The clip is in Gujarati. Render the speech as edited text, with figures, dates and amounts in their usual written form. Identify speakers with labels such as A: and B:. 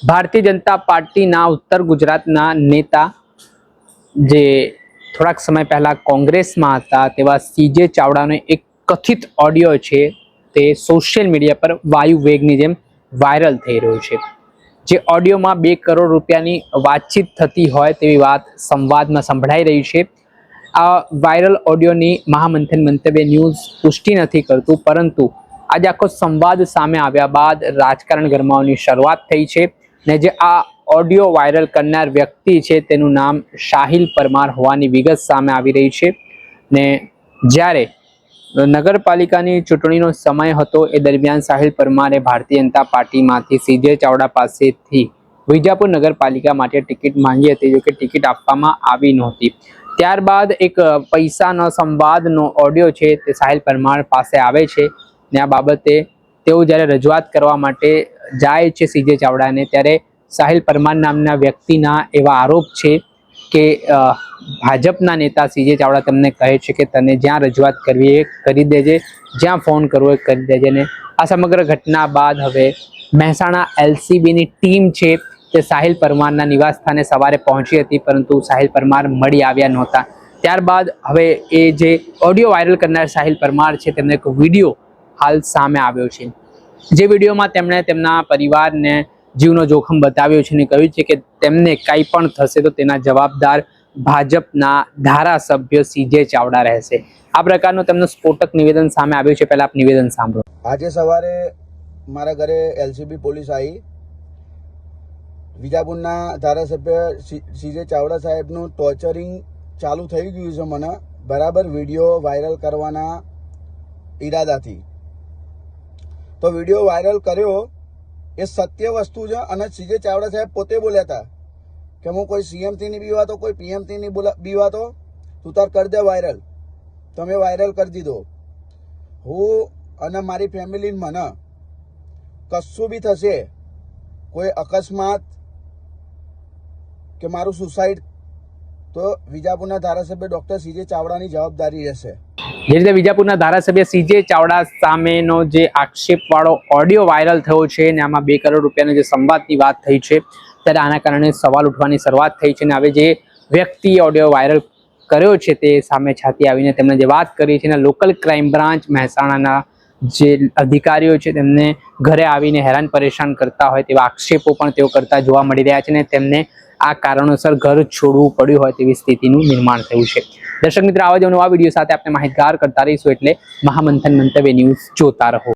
A: ભારતીય જનતા પાર્ટીના ઉત્તર ગુજરાતના નેતા જે થોડાક સમય પહેલા કોંગ્રેસમાં હતા તેવા સીજે ચાવડાનો એક કથિત ઓડિયો છે તે સોશિયલ મીડિયા પર વાયુ વેગની જેમ વાયરલ થઈ રહ્યો છે। જે ઓડિયોમાં 2 કરોડ રૂપિયાની વાતચીત થતી હોય તેવી વાત સંવાદમાં સંભળાઈ રહી છે। આ વાયરલ ઓડિયોની મહામંથન મંતવ્ય ન્યૂઝ પુષ્ટિ નથી કરતું, પરંતુ આજે આખો સંવાદ સામે આવ્યા બાદ રાજકારણ ગરમાવાની શરૂઆત થઈ છે ને જે આ ઓડિયો વાયરલ કરનાર વ્યક્તિ છે તેનું નામ સાહિલ પરમાર હોવાની વિગત સામે આવી રહી છે ને જ્યારે નગરપાલિકાની ચૂંટણીનો સમય હતો એ દરમિયાન સાહિલ પરમારે ભારતીય જનતા પાર્ટીમાંથી સીજે ચાવડા પાસેથી વિજાપુર નગરપાલિકા માટે ટિકિટ માંગી હતી, જો કે ટિકિટ આપવામાં આવી નહોતી। ત્યારબાદ એક પૈસાનો સંવાદનો ઓડિયો છે તે સાહિલ પરમાર પાસે આવે છે ને આ બાબતે તેઓ જ્યારે રજૂઆત કરવા માટે જાય છે સીજે ચાવડાને, ત્યારે સાહિલ પરમાર નામના વ્યક્તિના એવા આરોપ છે કે ભાજપના નેતા સીજે ચાવડા તમને કહે છે કે તને જ્યાં રજૂઆત કરવી એ કરી દેજે, જ્યાં ફોન કરવો એ કરી દેજે ને આ સમગ્ર ઘટના બાદ હવે મહેસાણા એલસીબીની ટીમ છે તે સાહિલ પરમારના નિવાસ સ્થાને સવારે પહોંચી હતી, પરંતુ સાહિલ પરમાર મળી આવ્યા નહોતા। ત્યારબાદ હવે એ જે ઓડિયો વાયરલ કરનાર સાહિલ પરમાર છે તેમનો એક વિડીયો હાલ સામે આવ્યો છે। જે વિડીયોમાં તેમણે તેમના પરિવારને જીવનો જોખમ બતાવ્યો છે અને કહ્યું છે કે તેમને કંઈ પણ થશે તો તેના જવાબદાર ભાજપના ધારાસભ્ય સીજે ચાવડા રહેશે। આ પ્રકારનું તેમનું સ્ફોટક નિવેદન સામે આવ્યું છે। પહેલા આપ નિવેદન સાંભળો।
B: આજે સવારે મારા ઘરે એલસીબી પોલીસ આવી, વિજાપુરના ધારાસભ્ય સીજે ચાવડા સાહેબનું ટોર્ચરિંગ ચાલુ થઈ ગયું છે મને બરાબર વિડીયો વાયરલ કરવાના ઈરાદાથી। તો વિડીયો વાયરલ કર્યો એ સત્ય વસ્તુ છે અને સીજે ચાવડા સાહેબ પોતે બોલ્યા હતા કે હું કોઈ સીએમથી નહીં બીવાતો, કોઈ પીએમથી નહીં બીવાતો, તું તાર કરી દે વાયરલ। તમે વાયરલ કરી દીધો। હું અને મારી ફેમિલી મને કશું બી થશે, કોઈ અકસ્માત કે મારું સુસાઇડ, તો વિજાપુરના ધારાસભ્ય ડૉક્ટર સીજે ચાવડાની જવાબદારી રહેશે।
A: જે રીતે વિજાપુરના ધારાસભ્ય સીજે ચાવડા સામેનો જે આક્ષેપવાળો ઓડિયો વાયરલ થયો છે ને આમાં 2 કરોડ રૂપિયાનો જે સંવાદની વાત થઈ છે, ત્યારે આના કારણે સવાલ ઉઠવાની શરૂઆત થઈ છે ને હવે જે વ્યક્તિએ ઓડિયો વાયરલ કર્યો છે તે સામે છાતી આવીને તેમણે જે વાત કરી છે ને લોકલ ક્રાઇમ બ્રાન્ચ મહેસાણાના જે અધિકારીઓ છે તેમને ઘરે આવીને હેરાન પરેશાન કરતા હોય તેવા આક્ષેપો પણ તેઓ કરતા જોવા મળી રહ્યા છે ને તેમને આ કારણોસર ઘર છોડવું પડ્યું હોય તેવી સ્થિતિનું નિર્માણ થયું છે। દર્શક મિત્રો, આવા જ નવા વિડીયો સાથે આપણે માહિતગાર કરતા રહીશું, એટલે મહામંથન મંતવ્ય ન્યૂઝ જોતા રહો।